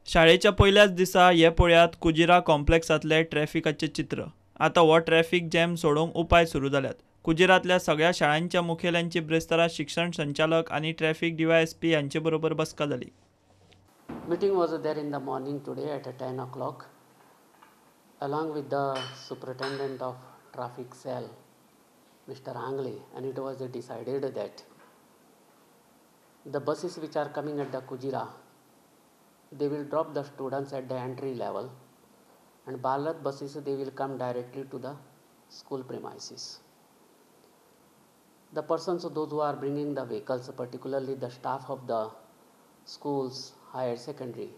शाळेच्या पहिल्याच दिसा हे पळयात कुजिरा कॉम्प्लेक्सातले ट्रॅफिकाचे चित्र। आता हो ट्रॅफिक जॅम सोडवंक उपाय सुरू जाल्यात। कुजिरातल्या सगळ्या शाळांच्या मुखेल्यांची ब्रेस्तारा शिक्षण संचालक आणि ट्रॅफिक DYSP यांचे बरोबर बसका जाली। Meeting was there in the morning today at 10 o'clock along with the superintendent of traffic cell, Mr. Angle, and it was decided that the buses which are coming at the Kujira, they will drop the students at the entry level, and Bharat buses they will come directly to the school premises. The persons, those who are bringing the vehicles, particularly the staff of the schools, higher secondary,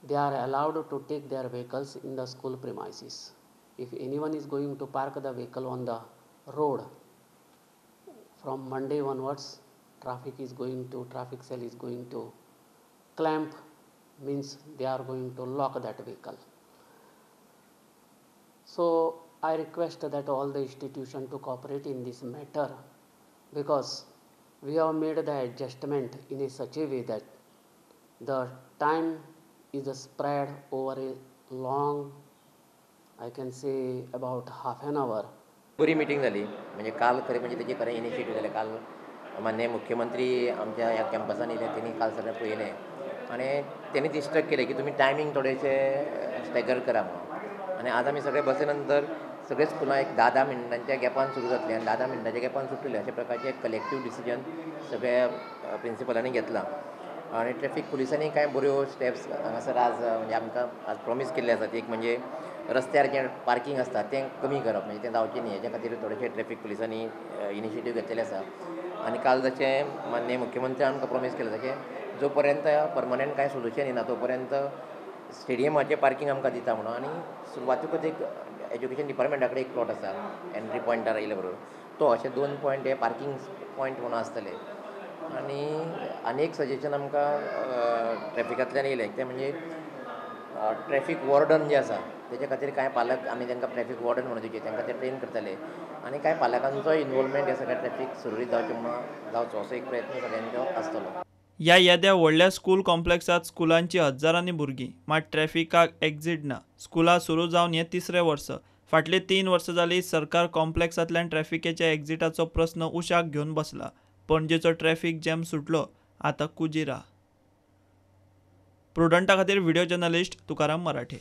they are allowed to take their vehicles in the school premises. If anyone is going to park the vehicle on the road, from Monday onwards, traffic cell is going to clamp, means they are going to lock that vehicle. So I request that all the institutions to cooperate in this matter, because we have made the adjustment in a such a way that the time is spread over a long, I can say about half an hour. बरी meeting झाली, म्हणजे काल खरे म्हणजे त्याची खरं initiative झाले। काल माननीय मुख्यमंत्री आमच्या या कॅम्पसाने त्यांनी काल सगळं पळयलें आणि त्यांनी इन्स्ट्रक्ट केले की तुम्ही टायमिंग थोडेसे स्टॅगर करा म्हणून। आणि आज आम्ही सगळे बसेनंतर सगळे स्कुलां एक 10-10 मिनटांच्या गॅपान सुरू जातले आणि 10-10 मिनटांच्या गॅपान सुटले। अशा प्रकारचे एक कलेक्टिव्ह डिसिजन सगळ्या प्रिन्सिपलांनी घेतला आणि ट्रॅफिक पुलिसांनी काय बऱ्यो स्टेप्स हांगासर आज म्हणजे आमकां आज प्रॉमीस केल्ले आसात। एक म्हणजे रस्त्यार जें पार्किंग आसता तें कमी करप, म्हणजे तें जावचें न्ही, हेच्या खातीर थोडेशे ट्रॅफिक पुलिसांनी इनिशिएटीव्ह घेतलेले आसा। आनी काल जशें माननीय मुख्यमंत्र्यान आमकां प्रॉमीस केलें तशें जो पर्यंत परमनंट कांय सोल्युशन येना तो पर्यंत स्टेडियमाचें पार्किंग आमकां दिता म्हणून। आनी सुरवातेकूच एक एज्युकेशन डिपार्टमेंटा कडेन एक प्लॉट आसा एंट्री पॉयंटार येयले बरोबर, तो अशे 2 पॉयंट हे पार्किंग पॉयंट म्हणून आसतले। आनी एक सजेशन आमकां ट्रॅफिकांतल्यान येयलें तें म्हणजे ट्रॅफिक वॉर्डन जे आसा तेच्या खातीर कांय पालक आमी तांकां ट्रॅफिक वॉर्डन म्हणून दिवचे, तांकां ते ट्रेन करतले आनी कांय पालकांचो इनवॉल्वमेंट ह्या सगळ्या ट्रॅफिक सुरळीत जावचो असो एक प्रयत्न सगळ्यांचो आसतलो। या येद्या व्हडल्या स्कूल कॉम्प्लेक्सात स्कुलांची हजारांनी भुरगीं, मात ट्रॅफिकाक एक्झिट ना। स्कुलां सुरू जावन हें 3रे वर्स। फाटलीं 3 वर्सां जालीं सरकार कॉम्प्लेक्सांतल्यान ट्रॅफिकेच्या एक्झिटाचो प्रस्न उशाक घेवन बसला। पणजेचो ट्रॅफिक जॅम सुटलो, आतां कुजिरा। प्रुडंटा खातीर व्हिडिओ जर्नलिस्ट तुकाराम मराठे।